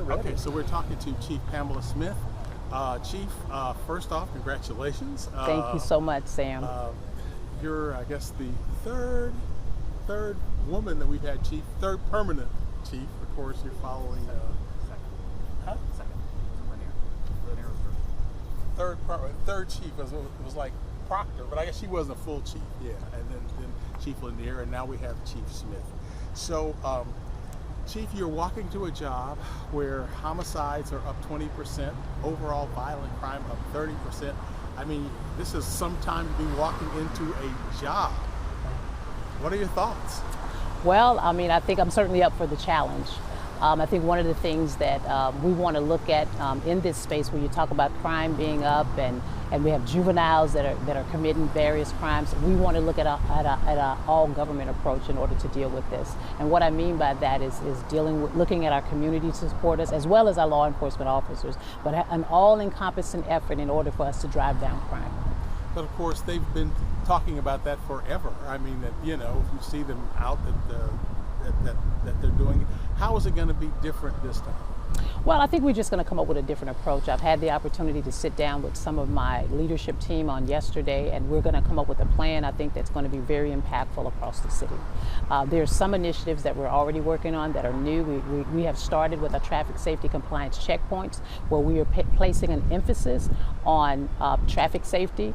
ready. Okay, so we're talking to Chief Pamela Smith. Chief, first off, congratulations. Thank you so much, Sam. You're, I guess, the third woman that we've had chief, third permanent chief. Of course, you're following. Second. Third chief was like Proctor, but I guess she wasn't a full chief. Yeah, and then Chief Lanier, and now we have Chief Smith. So, Chief, you're walking to a job where homicides are up 20%, overall violent crime up 30%. I mean, this is some time to be walking into a job. What are your thoughts? Well, I mean, I think I'm certainly up for the challenge. I think one of the things that we want to look at in this space where you talk about crime being up and we have juveniles that are committing various crimes, we want to look at a all government approach in order to deal with this. And what I mean by that is looking at our community supporters as well as our law enforcement officers, but an all-encompassing effort in order for us to drive down crime. But of course, they've been talking about that forever. I mean, that, you know, if you see them out that they're doing, how is it going to be different this time? Well, I think we're just going to come up with a different approach. I've had the opportunity to sit down with some of my leadership team on yesterday, and we're going to come up with a plan I think that's going to be very impactful across the city. There's some initiatives that we're already working on that are new. We have started with our traffic safety compliance checkpoints, where we are placing an emphasis on traffic safety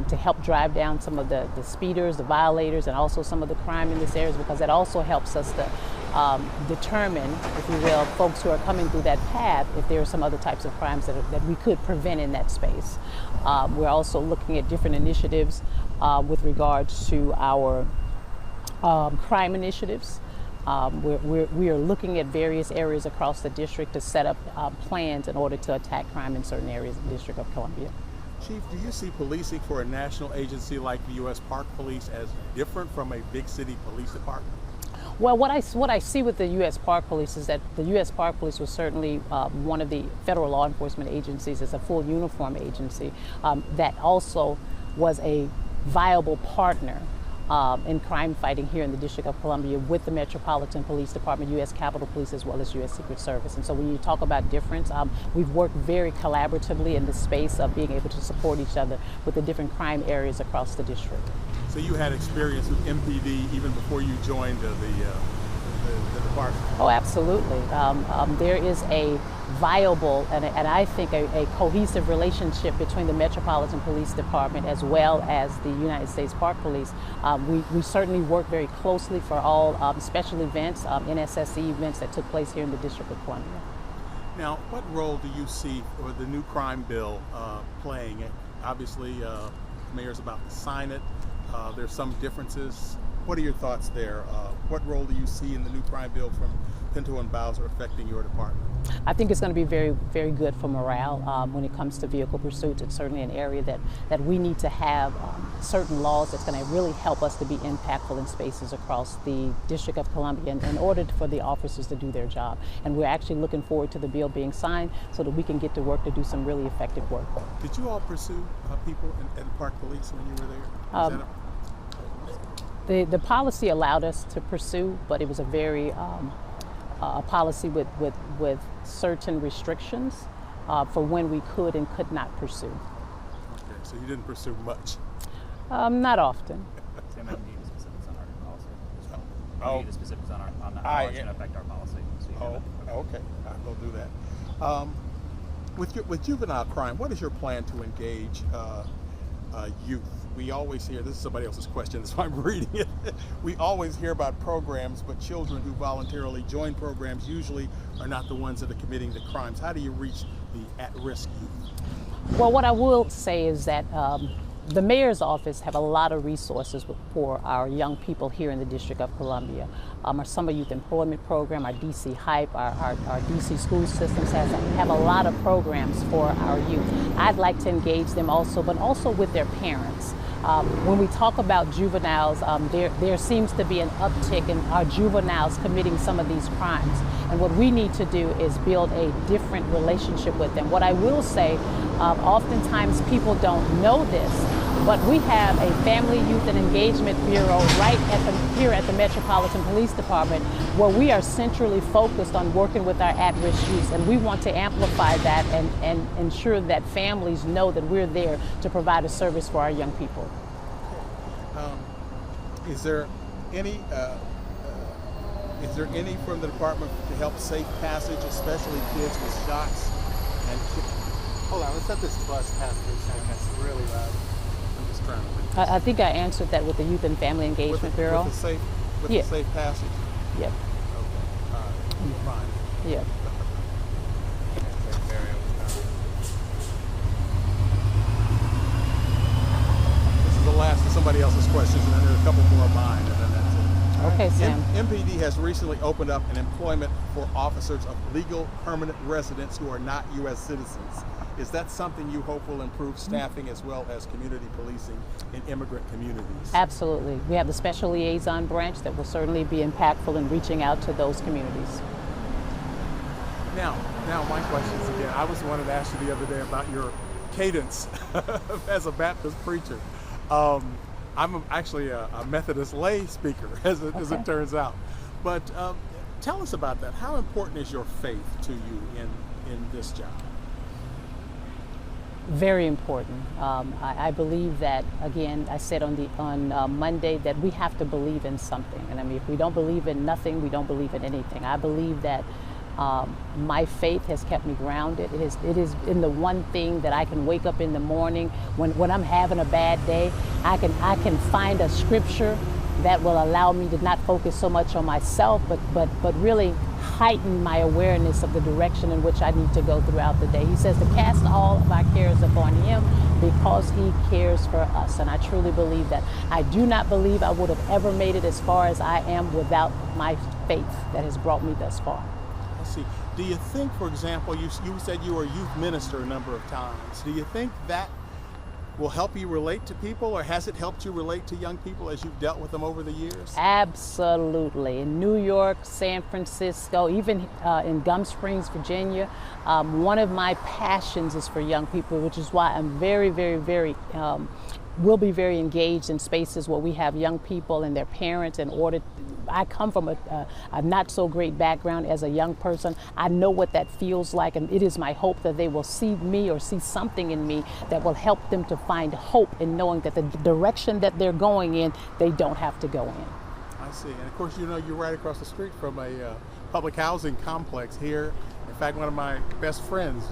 to help drive down some of the speeders, the violators, and also some of the crime in this area, because that also helps us to determine, if you will, folks who are coming through that path, if there are some other types of crimes that we could prevent in that space. We're also looking at different initiatives with regards to our crime initiatives. We are looking at various areas across the district to set up plans in order to attack crime in certain areas of the District of Columbia. Chief, do you see policing for a national agency like the U.S. Park Police as different from a big city police department? Well, what I see with the U.S. Park Police is that the U.S. Park Police was certainly one of the federal law enforcement agencies as a full uniform agency that also was a viable partner in crime fighting here in the District of Columbia with the Metropolitan Police Department, U.S. Capitol Police, as well as U.S. Secret Service. And so when you talk about difference, we've worked very collaboratively in the space of being able to support each other with the different crime areas across the district. So you had experience with MPD even before you joined the department? Oh, absolutely. There is a viable and I think a cohesive relationship between the Metropolitan Police Department as well as the United States Park Police. We certainly work very closely for all special events, NSSE events that took place here in the District of Columbia. Now, what role do you see for the new crime bill playing? Obviously, the mayor's about to sign it. There's some differences. What are your thoughts there? What role do you see in the new crime bill from Pinto and Bowser affecting your department? I think it's going to be very, very good for morale when it comes to vehicle pursuits. It's certainly an area that we need to have certain laws that's going to really help us to be impactful in spaces across the District of Columbia in order for the officers to do their job. And we're actually looking forward to the bill being signed so that we can get to work to do some really effective work. Did you all pursue people at the Park Police when you were there? The policy allowed us to pursue, but it was a very a policy with certain restrictions for when we could and could not pursue. Okay, so you didn't pursue much? Not often. Tim, I need the specifics on our policy. I need the specifics on how it's going to affect our policy. So okay, I'll do that. With juvenile crime, what is your plan to engage youth? We always hear, this is somebody else's question, so I'm reading it. We always hear about programs, but children who voluntarily join programs usually are not the ones that are committing the crimes. How do you reach the at-risk youth? Well, what I will say is that the mayor's office have a lot of resources for our young people here in the District of Columbia. Our Summer Youth Employment Program, our DC Hype, our DC school systems have a lot of programs for our youth. I'd like to engage them also, but also with their parents. When we talk about juveniles, there seems to be an uptick in our juveniles committing some of these crimes. And what we need to do is build a different relationship with them. What I will say, oftentimes people don't know this, But we have a Family, Youth, and Engagement Bureau here at the Metropolitan Police Department, where we are centrally focused on working with our at-risk youth, and we want to amplify that and ensure that families know that we're there to provide a service for our young people. Is there any from the department to help safe passage, especially kids with shots and hold on, let's let this bus pass through saying that's really loud. I'm just trying to I think I answered that with the Youth and Family Engagement Bureau. With the safe passage? Yep. Okay. All right. Fine. Yep. This is the last of somebody else's questions, and then there's a couple more of mine, and then that's it. Okay, Sam. MPD has recently opened up an employment for officers of legal permanent residents who are not U.S. citizens. Is that something you hope will improve staffing as well as community policing in immigrant communities? Absolutely. We have the Special Liaison Branch that will certainly be impactful in reaching out to those communities. Now my questions again. I was the one that asked you the other day about your cadence as a Baptist preacher. I'm actually a Methodist lay speaker, as it turns out. But tell us about that. How important is your faith to you in this job? Very important. I believe that, again, I said on Monday that we have to believe in something. And I mean, if we don't believe in nothing, we don't believe in anything. I believe that my faith has kept me grounded. It is in the one thing that I can wake up in the morning when I'm having a bad day. I can find a scripture that will allow me to not focus so much on myself, but really heighten my awareness of the direction in which I need to go throughout the day. He says to cast all of our cares upon him because he cares for us. And I truly believe that. I do not believe I would have ever made it as far as I am without my faith that has brought me thus far. I see. Do you think, for example, you said you were a youth minister a number of times. Do you think that will help you relate to people, or has it helped you relate to young people as you've dealt with them over the years? Absolutely. In New York, San Francisco, even in Gum Springs, Virginia, one of my passions is for young people, which is why I'm very, very, very will be very engaged in spaces where we have young people and their parents in order. I come from a not so great background as a young person. I know what that feels like, and it is my hope that they will see me or see something in me that will help them to find hope in knowing that the direction that they're going in, they don't have to go in. I see. And of course, you know, you're right across the street from a public housing complex here. In fact, one of my best friends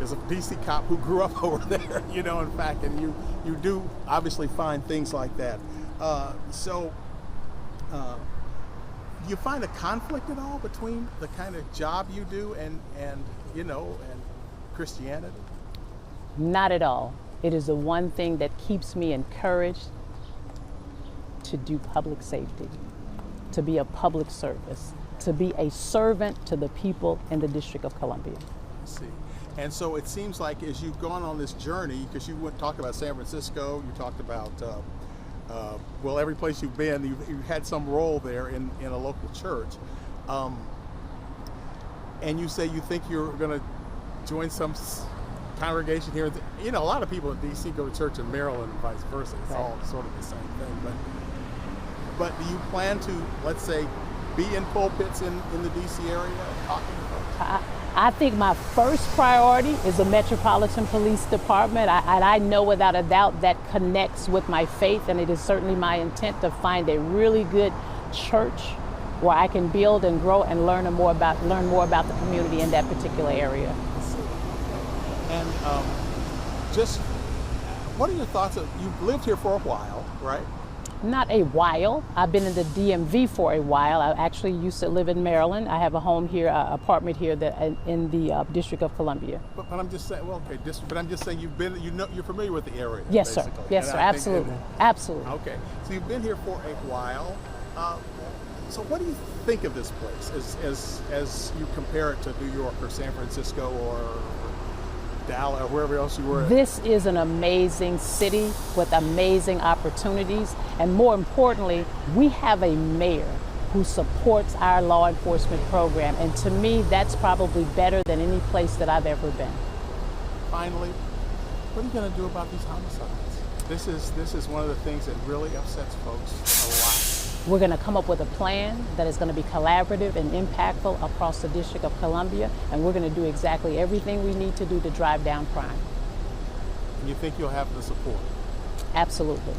is a DC cop who grew up over there, you know, in fact, and you do obviously find things like that. Do you find a conflict at all between the kind of job you do and Christianity? Not at all. It is the one thing that keeps me encouraged to do public safety, to be a public service, to be a servant to the people in the District of Columbia. I see. And so it seems like as you've gone on this journey, because you talked about San Francisco, you talked about every place you've been, you've had some role there in a local church. And you say you think you're going to join some congregation here. You know, a lot of people in D.C. go to church in Maryland and vice versa. It's all sort of the same thing. But do you plan to, let's say, be in pulpits in the D.C. area talking to folks? I think my first priority is the Metropolitan Police Department. I know without a doubt that connects with my faith, and it is certainly my intent to find a really good church where I can build and grow and learn more about the community in that particular area. And just what are your thoughts? You've lived here for a while, right? Not a while. I've been in the DMV for a while. I actually used to live in Maryland. I have a home here, apartment here in the District of Columbia. But I'm just saying, but I'm just saying you're familiar with the area. Yes, basically. sir. Yes, sir. Absolutely. Absolutely. Okay. So you've been here for a while. So what do you think of this place as you compare it to New York or San Francisco or Dallas or wherever else you were? This is an amazing city with amazing opportunities, and more importantly, we have a mayor who supports our law enforcement program, and to me, that's probably better than any place that I've ever been. Finally, what are you going to do about these homicides? This is one of the things that really upsets folks We're going to come up with a plan that is going to be collaborative and impactful across the District of Columbia, and we're going to do exactly everything we need to do to drive down crime. a lot. And you think you'll have the support? Absolutely.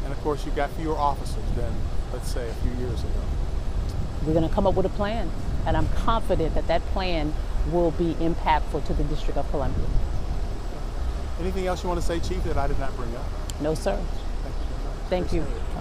And of course, you've got fewer officers than, let's say, a few years ago. We're going to come up with a plan, and I'm confident that that plan will be impactful to the District of Columbia. Anything else you want to say, Chief, that I did not bring up? No, sir. Thank you very much. Thank you. Appreciate it.